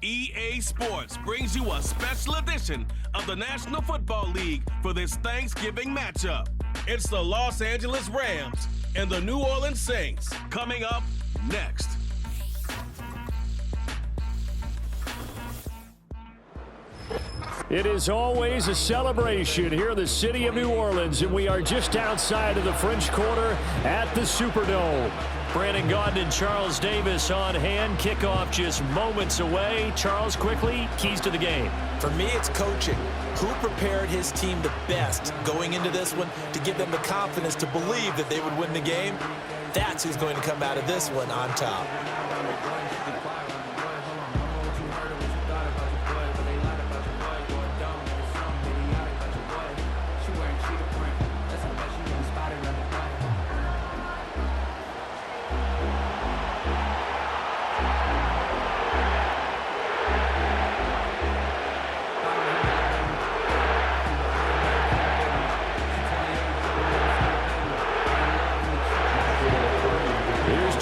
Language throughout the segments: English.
EA Sports brings you a special edition of the National Football League for this Thanksgiving matchup. It's the Los Angeles Rams and the New Orleans Saints coming up next. It is always a celebration here in the city of New Orleans, and we are just outside of the French Quarter at the Superdome. Brandon Gaudin and Charles Davis on hand. Kickoff just moments away. Charles, quickly, keys to the game. For me, it's coaching. Who prepared his team the best going into this one to give them the confidence to believe that they would win the game? That's who's going to come out of this one on top.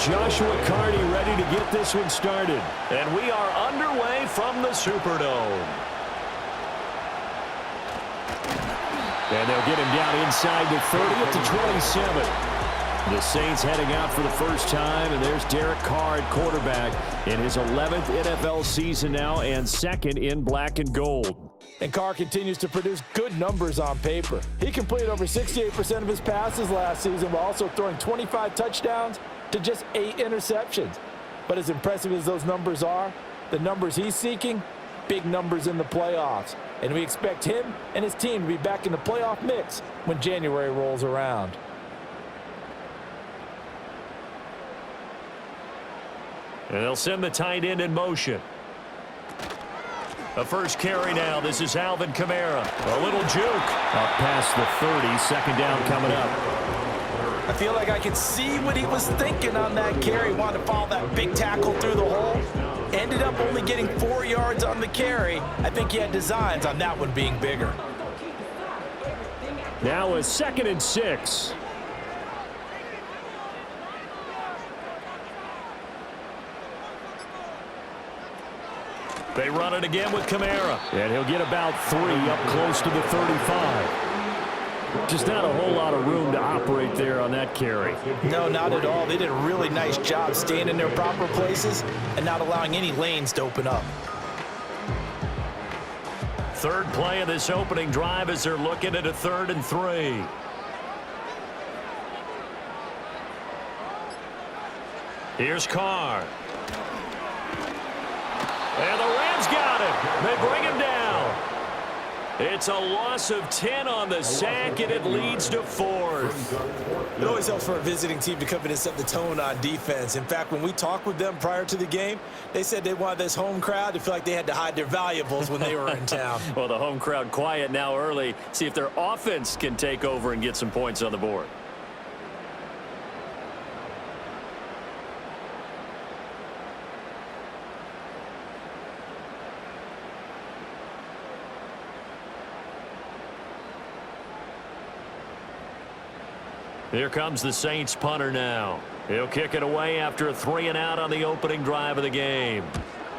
Joshua Carney ready to get this one started. And we are underway from the Superdome. And they'll get him down inside the 30 at the 27. The Saints heading out for the first time, and there's Derek Carr at quarterback in his 11th NFL season now and second in black and gold. And Carr continues to produce good numbers on paper. He completed over 68% of his passes last season while also throwing 25 touchdowns to just 8 interceptions. But as impressive as those numbers are, the numbers he's seeking, big numbers in the playoffs. And we expect him and his team to be back in the playoff mix when January rolls around. And they'll send the tight end in motion. The first carry now. This is Alvin Kamara. A little juke. Up past the 30. Second down coming up. I feel like I could see what he was thinking on that carry. Wanted to follow that big tackle through the hole. Ended up only getting 4 yards on the carry. I think he had designs on that one being bigger. Now a 2nd and 6. They run it again with Kamara. And he'll get about 3 up close to the 35. Just not a whole lot of room to operate there on that carry. No, not at all. They did a really nice job staying in their proper places and not allowing any lanes to open up. Third play of this opening drive as they're looking at a 3rd and 3. Here's Carr. And the Rams got him. They bring him down. It's a loss of 10 on the sack, and it leads to 4th. It always helps for a visiting team to come in and set the tone on defense. In fact, when we talked with them prior to the game, they said they wanted this home crowd to feel like they had to hide their valuables when they were in town. Well, the home crowd quiet now early. See if their offense can take over and get some points on the board. Here comes the Saints punter now. He'll kick it away after a 3-and-out on the opening drive of the game.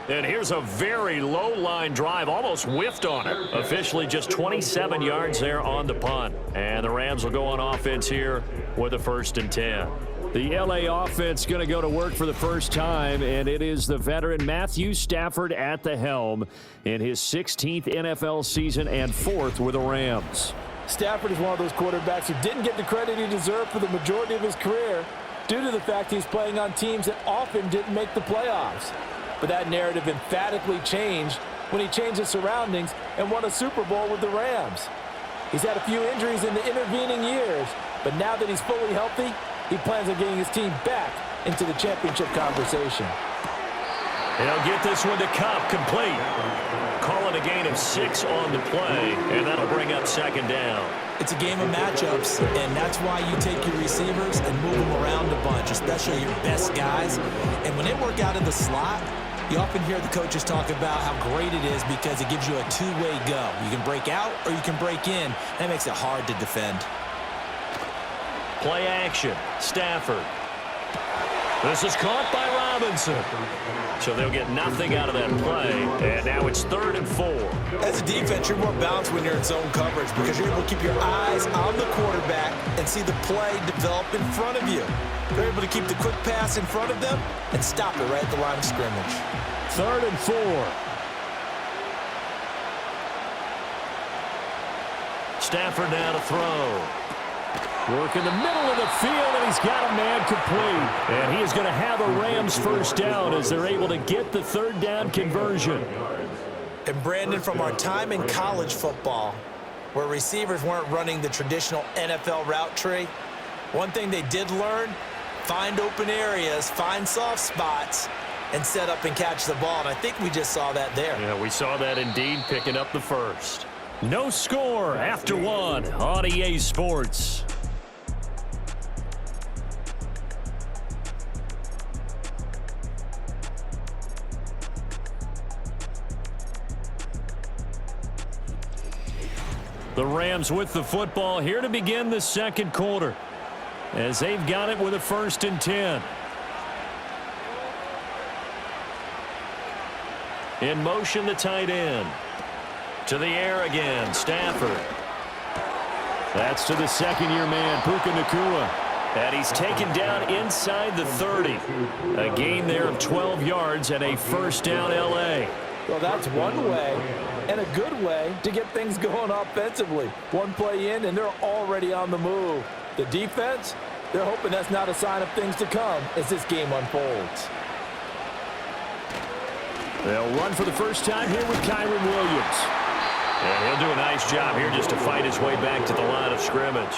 And here's a very low-line drive, almost whiffed on it. Officially just 27 yards there on the punt. And the Rams will go on offense here with a 1st and 10. The L.A. offense going to go to work for the first time, and it is the veteran Matthew Stafford at the helm in his 16th NFL season and 4th with the Rams. Stafford is one of those quarterbacks who didn't get the credit he deserved for the majority of his career due to the fact he's playing on teams that often didn't make the playoffs. But that narrative emphatically changed when he changed his surroundings and won a Super Bowl with the Rams. He's had a few injuries in the intervening years, but now that he's fully healthy, he plans on getting his team back into the championship conversation. He'll get this one to Cup, complete. Calling a gain of 6 on the play, and that'll bring up 2nd down. It's a game of matchups, and that's why you take your receivers and move them around a bunch, especially your best guys. And when they work out in the slot, you often hear the coaches talk about how great it is because it gives you a two-way go. You can break out or you can break in. That makes it hard to defend. Play action. Stafford. This is caught by Robinson. Robinson. So they'll get nothing out of that play, and now it's 3rd and 4. As a defense, you're more balanced when you're in zone coverage because you're able to keep your eyes on the quarterback and see the play develop in front of you. They're able to keep the quick pass in front of them and stop it right at the line of scrimmage. 3rd and 4. Stafford now to throw. Work in the middle of the field, and he's got a man complete. And he is going to have a Rams first down as they're able to get the 3rd down conversion. And Brandon, from our time in college football, where receivers weren't running the traditional NFL route tree, one thing they did learn, find open areas, find soft spots, and set up and catch the ball. And I think we just saw that there. Yeah, we saw that indeed, picking up the first. No score after 1 on EA Sports. The Rams with the football here to begin the second quarter as they've got it with a 1st and 10. In motion, the tight end. To the air again, Stafford. That's to the second-year man, Puka Nacua. And he's taken down inside the 30. A gain there of 12 yards and a first down L.A. Well, that's one way, and a good way to get things going offensively. One play in, and they're already on the move. The defense, they're hoping that's not a sign of things to come as this game unfolds. They'll run for the first time here with Kyren Williams. And he'll do a nice job here just to fight his way back to the line of scrimmage.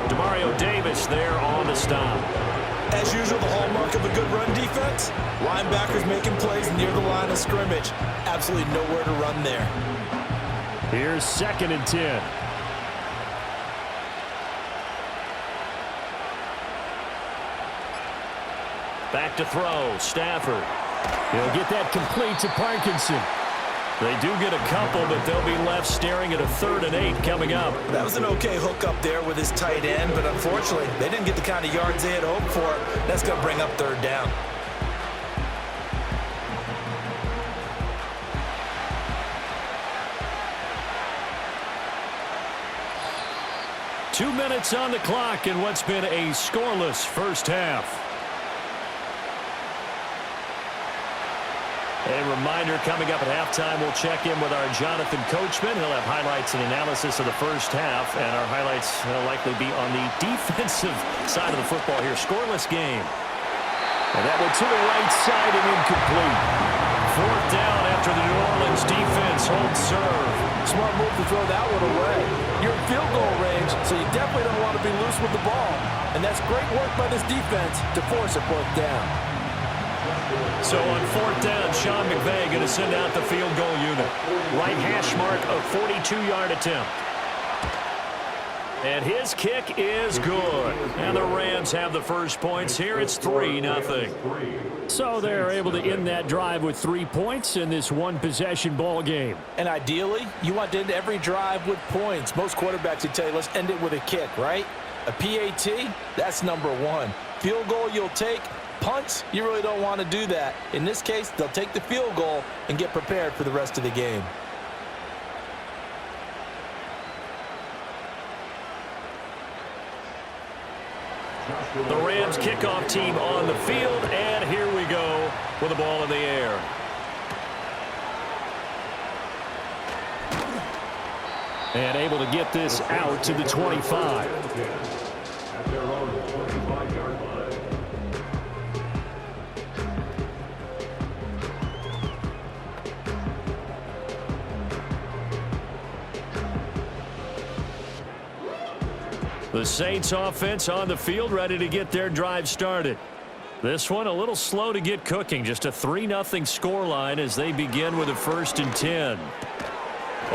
Demario Davis there on the stop. As usual, the hallmark of a good run defense, linebackers making plays near the line of scrimmage. Absolutely nowhere to run there. Here's 2nd and 10. Back to throw, Stafford. He'll get that complete to Parkinson. They do get a couple, but they'll be left staring at a 3rd and 8 coming up. That was an okay hook up there with his tight end, but unfortunately, they didn't get the kind of yards they had hoped for. That's going to bring up 3rd down. Two minutes on the clock in what's been a scoreless first half. A reminder, coming up at halftime, we'll check in with our Jonathan Coachman. He'll have highlights and analysis of the first half, and our highlights will likely be on the defensive side of the football here. Scoreless game. And that one to the right side and incomplete. 4th down after the New Orleans defense holds serve. Smart move to throw that one away. You're in field goal range, so you definitely don't want to be loose with the ball. And that's great work by this defense to force a 4th down. So on 4th down, Sean McVay going to send out the field goal unit. Right hash mark, a 42-yard attempt. And his kick is good. And the Rams have the first points here. It's 3-0. So they're able to end that drive with 3 points in this one-possession ball game. And ideally, you want to end every drive with points. Most quarterbacks would tell you, let's end it with a kick, right? A PAT, that's number 1. Field goal you'll take. Punts, you really don't want to do that. In this case, they'll take the field goal and get prepared for the rest of the game. The Rams kickoff team on the field, and here we go with the ball in the air. And able to get this out to the 25. The Saints offense on the field, ready to get their drive started. This one a little slow to get cooking. Just a 3-0 scoreline as they begin with a 1st and 10.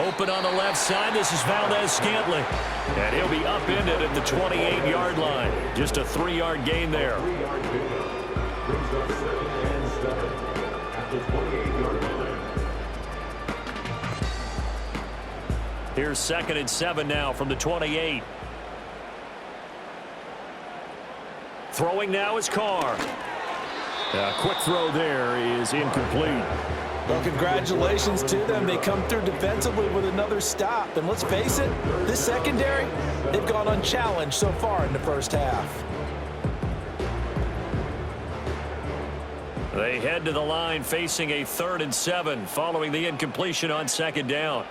Open on the left side. This is Valdez-Scantling. And he'll be upended at the 28-yard line. Just a 3-yard gain there. Here's 2nd and 7 now from the 28. Throwing now is Carr. Quick throw there is incomplete. Well, congratulations to them. They come through defensively with another stop. And let's face it, this secondary, they've gone unchallenged so far in the first half. They head to the line facing a 3rd and 7 following the incompletion on 2nd down.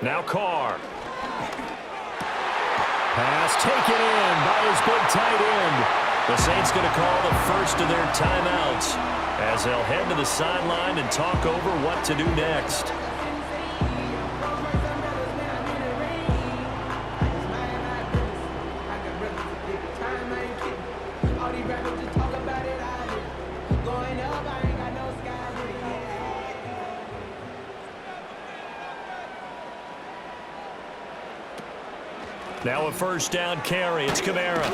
Now Carr. Pass taken in by his big tight end. The Saints going to call the first of their timeouts as they'll head to the sideline and talk over what to do next. Now a 1st down carry. It's Kamara.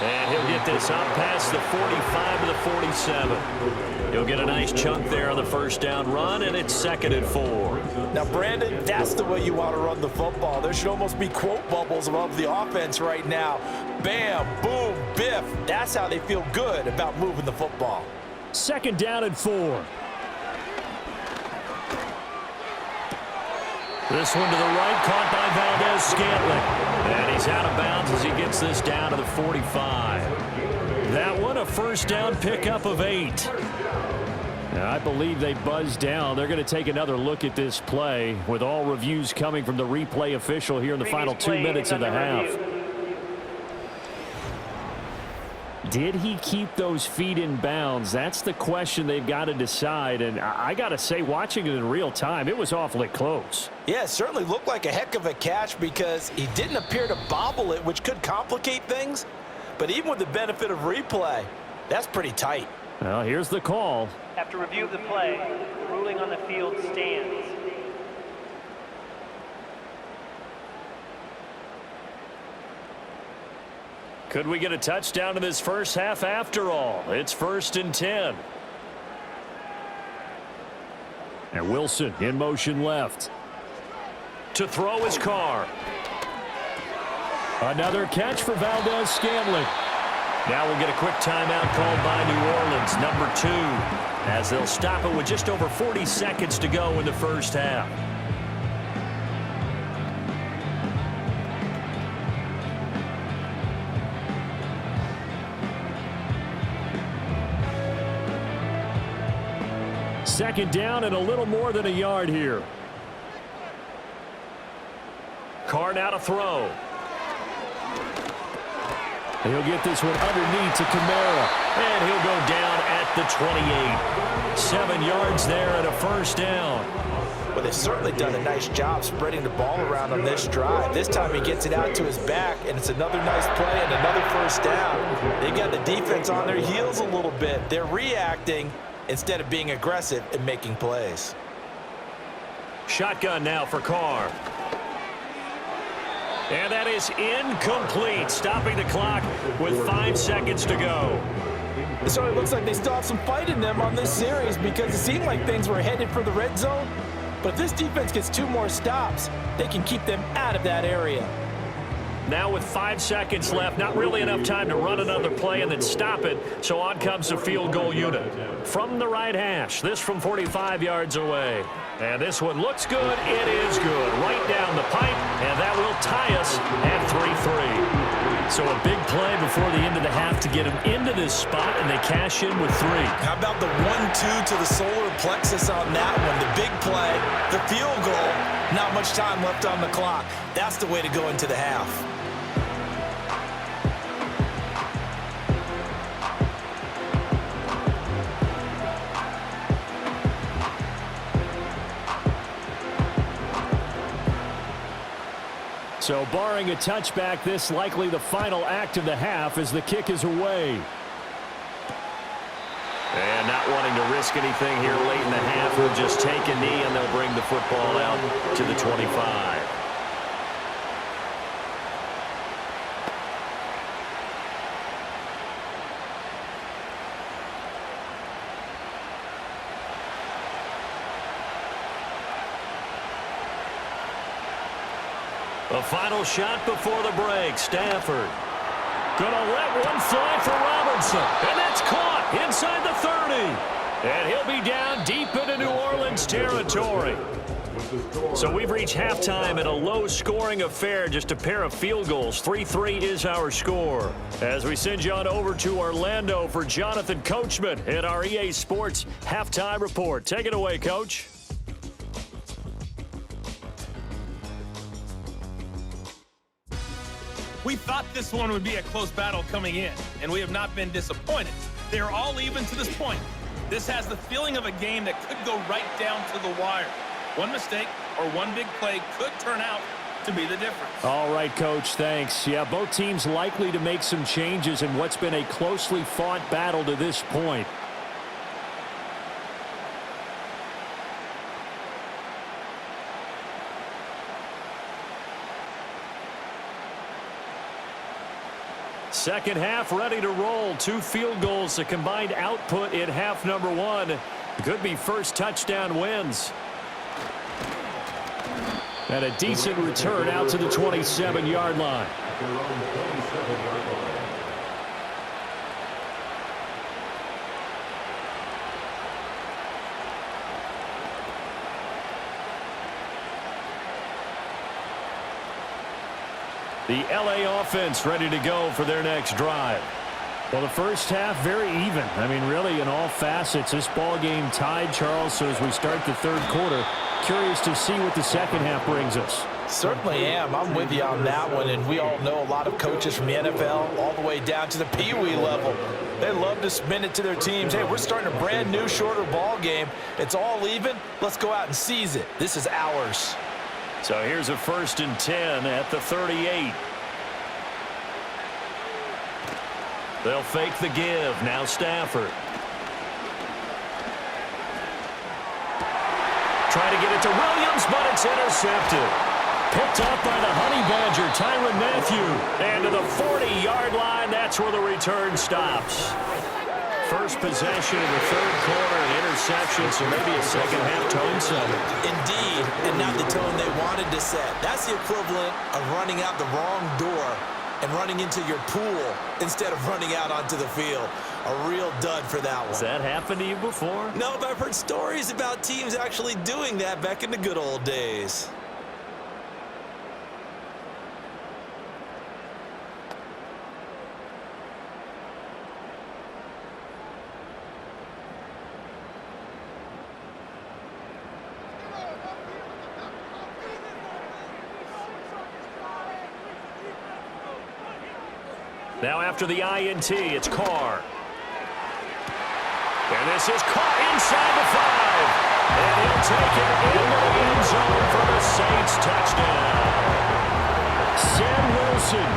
And he'll get this up past the 45 to the 47. He'll get a nice chunk there on the 1st down run, and it's 2nd and 4. Now, Brandon, that's the way you want to run the football. There should almost be quote bubbles above the offense right now. Bam, boom, biff. That's how they feel good about moving the football. 2nd down and 4. This one to the right, caught by Valdez-Scantling. And he's out of bounds as he gets this down to the 45. That one a 1st down pickup of 8. Now, I believe they buzzed down. They're going to take another look at this play with all reviews coming from the replay official here in the final 2 minutes of the half. Did he keep those feet in bounds? That's the question they've got to decide. And I got to say, watching it in real time, it was awfully close. Yeah, it certainly looked like a heck of a catch because he didn't appear to bobble it, which could complicate things. But even with the benefit of replay, that's pretty tight. Well, here's the call. After review of the play, the ruling on the field stands. Could we get a touchdown in this first half after all? It's 1st and 10. And Wilson in motion left. To throw his Carr. Another catch for Valdez-Scantling. Now we'll get a quick timeout called by New Orleans, number 2, as they'll stop it with just over 40 seconds to go in the first half. Second down and a little more than a yard here. Carr now to throw. He'll get this one underneath to Kamara. And he'll go down at the 28. 7 yards there and a 1st down. Well, they've certainly done a nice job spreading the ball around on this drive. This time he gets it out to his back, and it's another nice play and another 1st down. They got the defense on their heels a little bit. They're reacting instead of being aggressive and making plays. Shotgun now for Carr. And that is incomplete, stopping the clock with 5 seconds to go. So it looks like they still have some fight in them on this series because it seemed like things were headed for the red zone. But if this defense gets 2 more stops, they can keep them out of that area. Now with 5 seconds left, not really enough time to run another play and then stop it. So on comes the field goal unit. From the right hash, this from 45 yards away. And this one looks good. It is good. Right down the pipe, and that will tie us at 3-3. So a big play before the end of the half to get them into this spot, and they cash in with 3. How about the 1-2 to the solar plexus on that one? The big play, the field goal, not much time left on the clock. That's the way to go into the half. So barring a touchback, this likely the final act of the half as the kick is away. And not wanting to risk anything here late in the half, he'll just take a knee and they'll bring the football out to the 25. A final shot before the break. Stafford. Gonna let one fly for Robinson. And that's caught inside the 30. And he'll be down deep into New Orleans territory. So we've reached halftime in a low-scoring affair, just a pair of field goals. 3-3 is our score. As we send you on over to Orlando for Jonathan Coachman in our EA Sports Halftime Report. Take it away, Coach. We thought this one would be a close battle coming in, and we have not been disappointed. They are all even to this point. This has the feeling of a game that could go right down to the wire. One mistake or one big play could turn out to be the difference. All right, Coach, thanks. Yeah, both teams likely to make some changes in what's been a closely fought battle to this point. Second half ready to roll. 2 field goals, the combined output in half number 1. Could be first touchdown wins. And a decent return out to the 27-yard line. The LA offense ready to go for their next drive. Well, the first half very even. I mean, really in all facets. This ball game tied, Charles. So as we start the third quarter, curious to see what the second half brings us. Certainly am. I'm with you on that one. And we all know a lot of coaches from the NFL all the way down to the Pee-wee level. They love to spin it to their teams. Hey, we're starting a brand new, shorter ball game. It's all even. Let's go out and seize it. This is ours. So here's a 1st and 10 at the 38. They'll fake the give. Now Stafford. Trying to get it to Williams, but it's intercepted. Picked up by the Honey Badger, Tyrann Mathieu. And to the 40-yard line, that's where the return stops. First possession of the third quarter, an interception, so maybe a second-half tone setter. Indeed, and not the tone they wanted to set. That's the equivalent of running out the wrong door and running into your pool instead of running out onto the field. A real dud for that one. Has that happened to you before? No, but I've heard stories about teams actually doing that back in the good old days. Now after the INT, it's Carr. And this is caught inside the 5. And he'll take it into the end zone for the Saints touchdown. Sam Wilson,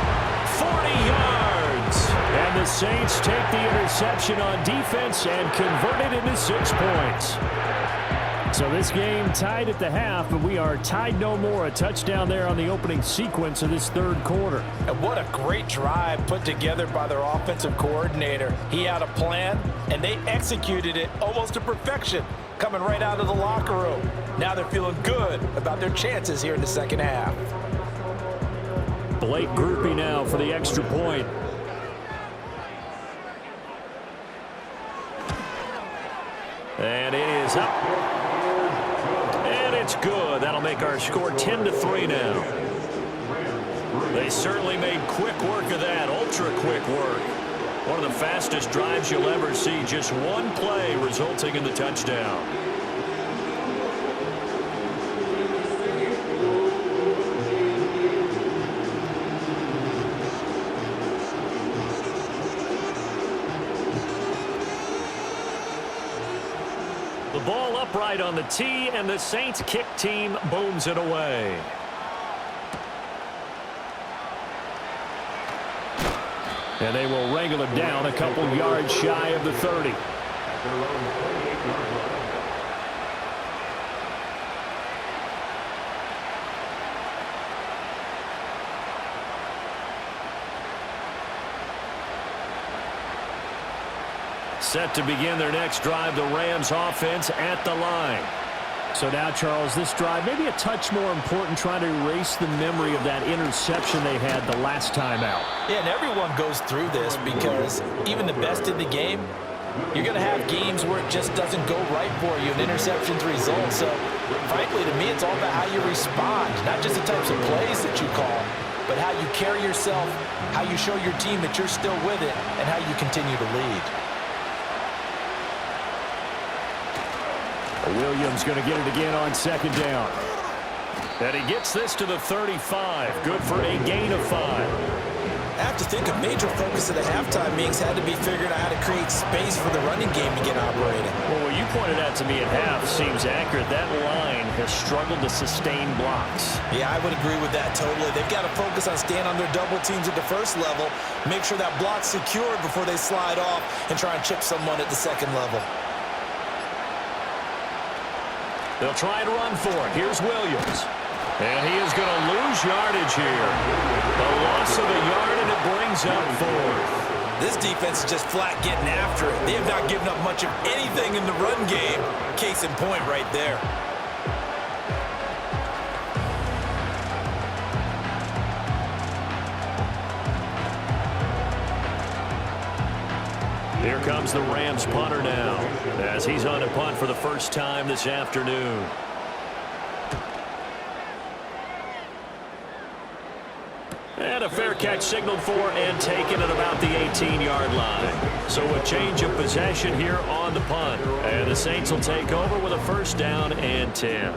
40 yards. And the Saints take the interception on defense and convert it into 6 points. So this game tied at the half, but we are tied no more. A touchdown there on the opening sequence of this third quarter. And what a great drive put together by their offensive coordinator. He had a plan, and they executed it almost to perfection, coming right out of the locker room. Now they're feeling good about their chances here in the second half. Blake Groupie now for the extra point. And it is up. It's good. That'll make our score 10-3 now. They certainly made quick work of that, ultra quick work. One of the fastest drives you'll ever see. Just one play resulting in the touchdown. The ball upright on the tee, and the Saints kick team booms it away. And they will wrangle it down a couple yards shy of the 30. Set to begin their next drive, the Rams offense at the line. So now, Charles, this drive maybe a touch more important, trying to erase the memory of that interception they had the last time out. Yeah, and everyone goes through this because even the best in the game, you're going to have games where it just doesn't go right for you and interceptions result. So, frankly, to me, it's all about how you respond, not just the types of plays that you call, but how you carry yourself, how you show your team that you're still with it, and how you continue to lead. Williams going to get it again on second down. And he gets this to the 35. Good for a gain of 5. I have to think a major focus of the halftime meetings had to be figuring out how to create space for the running game to get operating. Well, what you pointed out to me at half seems accurate. That line has struggled to sustain blocks. Yeah, I would agree with that totally. They've got to focus on staying on their double teams at the first level, make sure that block's secured before they slide off and try and chip someone at the second level. They'll try and run for it. Here's Williams. And he is going to lose yardage here. The loss of a yard, and it brings up 4th. This defense is just flat getting after it. They have not given up much of anything in the run game. Case in point right there. Here comes the Rams punter now, as he's on a punt for the first time this afternoon. And a fair catch signaled for and taken at about the 18-yard line. So a change of possession here on the punt. And the Saints will take over with a first down and 10.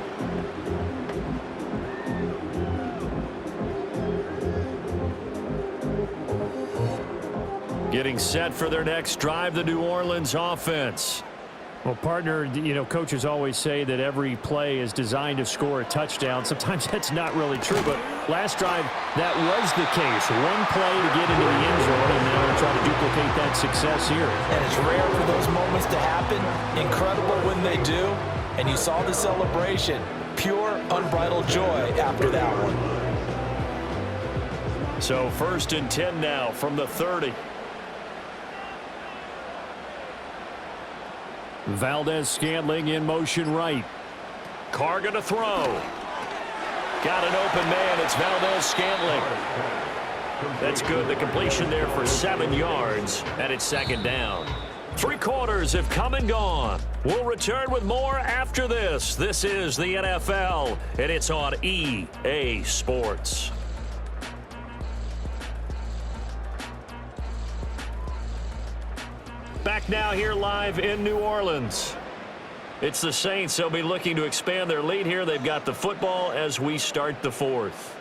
Getting set for their next drive, the New Orleans offense. Well, partner, you know, coaches always say that every play is designed to score a touchdown. Sometimes that's not really true, but last drive, that was the case. One play to get into the end zone, and now they're trying to duplicate that success here. And it's rare for those moments to happen. Incredible when they do. And you saw the celebration. Pure, unbridled joy after that one. So first and 10 now from the 30. Valdez-Scantling in motion right. Carr going to throw. Got an open man. It's Valdez-Scantling. That's good. The completion there for 7 yards, and it's second down. 3 quarters have come and gone. We'll return with more after this. This is the NFL, and it's on EA Sports. Back now here live in New Orleans. It's the Saints. They'll be looking to expand their lead here. They've got the football as we start the 4th.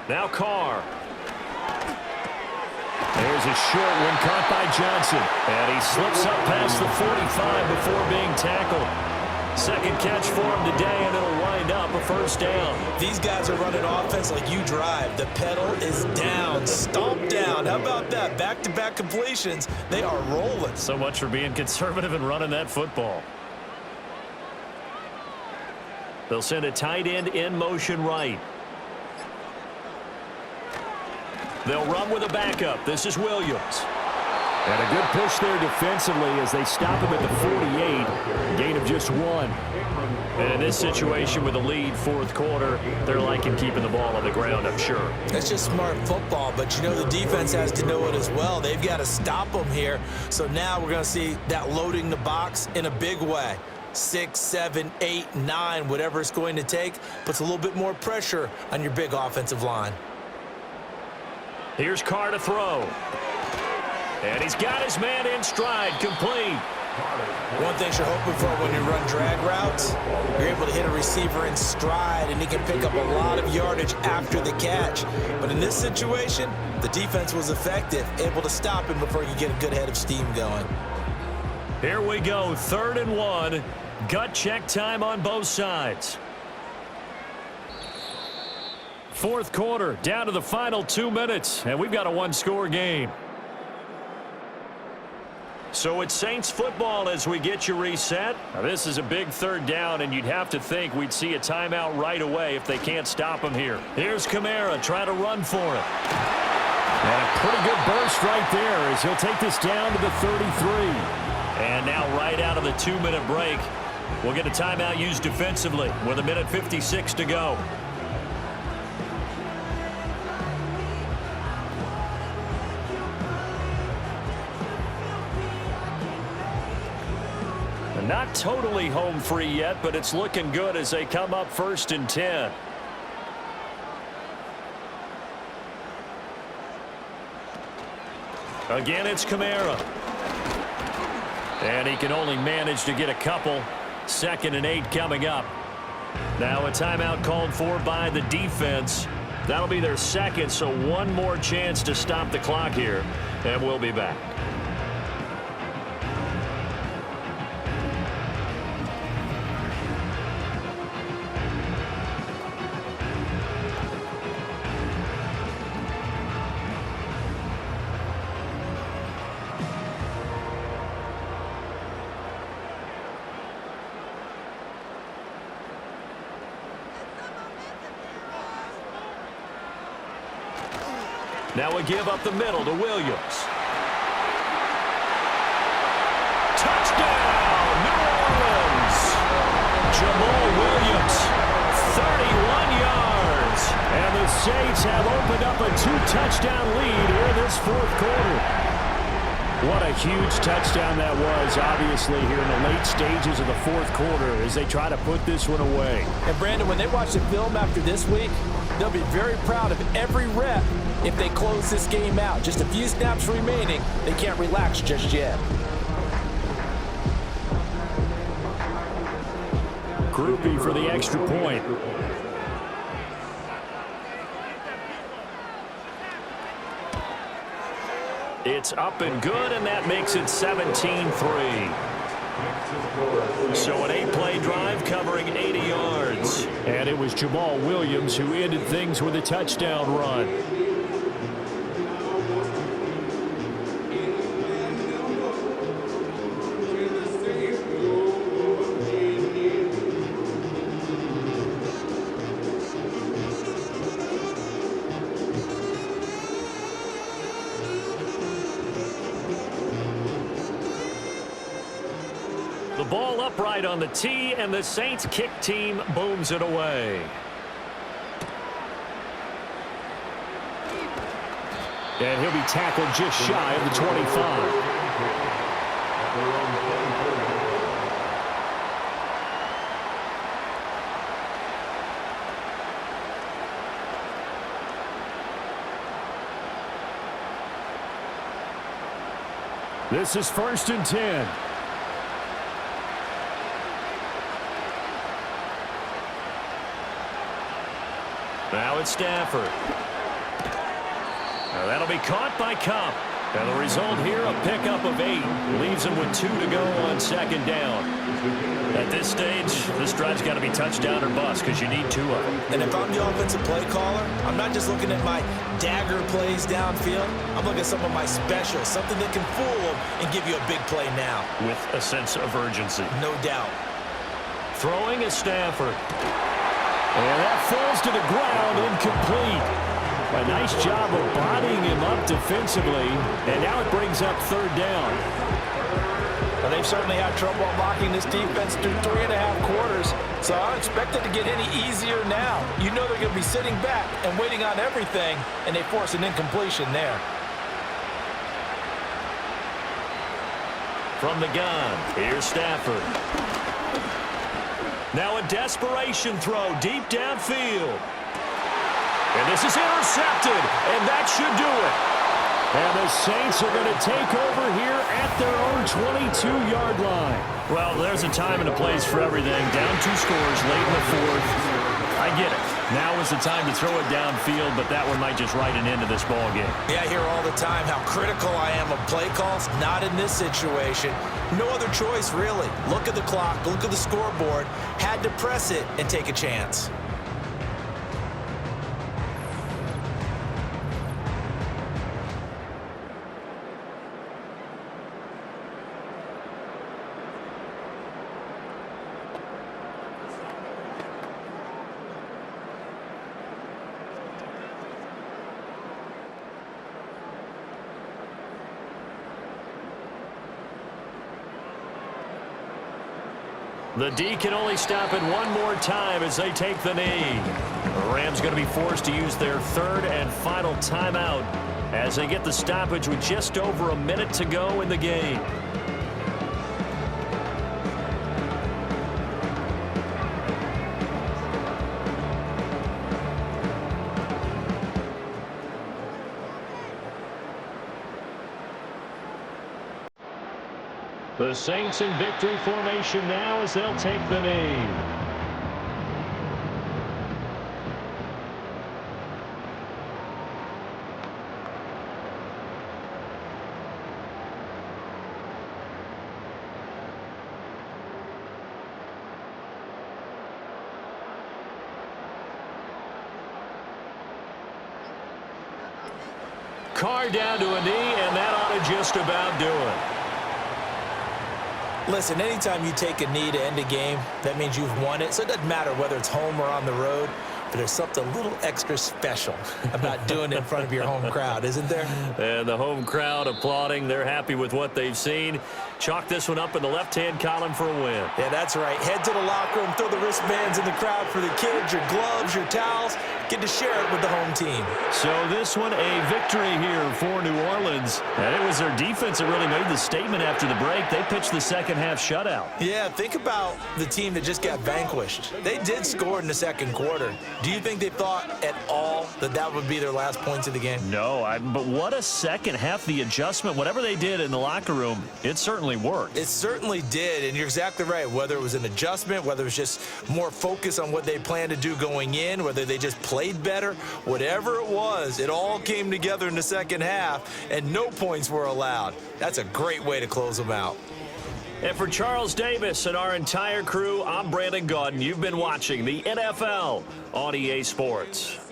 Now Carr. There's a short one caught by Johnson. And he slips up past the 45 before being tackled. Second catch for him today, and it'll wind up a first down. These guys are running offense like you drive. The pedal is down, stomp down. How about that? Back-to-back completions. They are rolling. So much for being conservative and running that football. They'll send a tight end in motion right. They'll run with a backup. This is Williams. And a good push there defensively as they stop him at the 48. Gain of just 1. And in this situation with a lead, 4th quarter, they're liking keeping the ball on the ground, I'm sure. That's just smart football, but you know the defense has to know it as well. They've got to stop them here. So now we're going to see that loading the box in a big way. 6, 7, 8, 9, whatever it's going to take, puts a little bit more pressure on your big offensive line. Here's Carr to throw. And he's got his man in stride, complete. One thing you're hoping for when you run drag routes, you're able to hit a receiver in stride, and he can pick up a lot of yardage after the catch. But in this situation, the defense was effective, able to stop him before you get a good head of steam going. Here we go, 3rd and 1. Gut check time on both sides. 4th quarter, down to the final 2 minutes, and we've got a 1-score game. So it's Saints football as we get you reset. Now this is a big 3rd down, and you'd have to think we'd see a timeout right away if they can't stop him here. Here's Kamara trying to run for it. And a pretty good burst right there as he'll take this down to the 33. And now right out of the 2-minute break, we'll get a timeout used defensively with 1:56 to go. Not totally home free yet, but it's looking good as they come up 1st and 10. Again, it's Kamara. And he can only manage to get a couple. 2nd and 8 coming up. Now a timeout called for by the defense. That'll be their second, so one more chance to stop the clock here. And we'll be back. Now we give up the middle to Williams. Touchdown, New Orleans! Jamal Williams, 31 yards. And the Saints have opened up a 2-touchdown lead here in this 4th quarter. What a huge touchdown that was, obviously, here in the late stages of the 4th quarter as they try to put this one away. And, Brandon, when they watch the film after this week, they'll be very proud of every rep if they close this game out. Just a few snaps remaining. They can't relax just yet. Groupie for the extra point. It's up and good, and that makes it 17-3. So an 8-play drive covering 80 yards. And it was Jamal Williams who ended things with a touchdown run. The ball upright on the tee, and the Saints kick team booms it away. And he'll be tackled just shy of the 25. This is 1st and 10. Now it's Stafford. Now that'll be caught by Cup. And the result here, a pickup of 8. Leaves him with 2 to go on 2nd down. At this stage, this drive's got to be touchdown or bust because you need 2 of them. And if I'm the offensive play caller, I'm not just looking at my dagger plays downfield. I'm looking at some of my specials, something that can fool them and give you a big play now. With a sense of urgency. No doubt. Throwing is Stafford. And that falls to the ground, incomplete. A nice job of bodying him up defensively, and now it brings up 3rd down. Well, they've certainly had trouble unlocking this defense through 3.5 quarters, so I don't expect it to get any easier now. You know they're going to be sitting back and waiting on everything, and they force an incompletion there. From the gun, here's Stafford. Now a desperation throw deep downfield. And this is intercepted, and that should do it. And the Saints are going to take over here at their own 22-yard line. Well, there's a time and a place for everything. Down 2 scores late in the 4th. I get it. Now is the time to throw it downfield, but that one might just write an end to this ball game. Yeah, I hear all the time how critical I am of play calls. Not in this situation. No other choice, really. Look at the clock, look at the scoreboard. Had to press it and take a chance. The D can only stop it one more time as they take the knee. The Rams going to be forced to use their third and final timeout as they get the stoppage with just over a minute to go in the game. The Saints in victory formation now as they'll take the knee. Carr down to a knee, and that ought to just about do it. Listen, anytime you take a knee to end a game, that means you've won it. So it doesn't matter whether it's home or on the road, but there's something a little extra special about doing it in front of your home crowd, isn't there? And the home crowd applauding. They're happy with what they've seen. Chalk this one up in the left-hand column for a win. Yeah, that's right. Head to the locker room, throw the wristbands in the crowd for the kids, your gloves, your towels. Get to share it with the home team. So this one a victory here for New Orleans. And it was their defense that really made the statement after the break. They pitched the second-half shutout. Yeah, think about the team that just got vanquished. They did score in the second quarter. Do you think they thought at all that that would be their last points of the game? No, but what a second half. The adjustment, whatever they did in the locker room, it certainly worked. It certainly did, and you're exactly right. Whether it was an adjustment, whether it was just more focus on what they planned to do going in, whether they just played better, whatever it was, it all came together in the second half, and no points were allowed. That's a great way to close them out. And for Charles Davis and our entire crew, I'm Brandon Gaudin. You've been watching the NFL on EA Sports.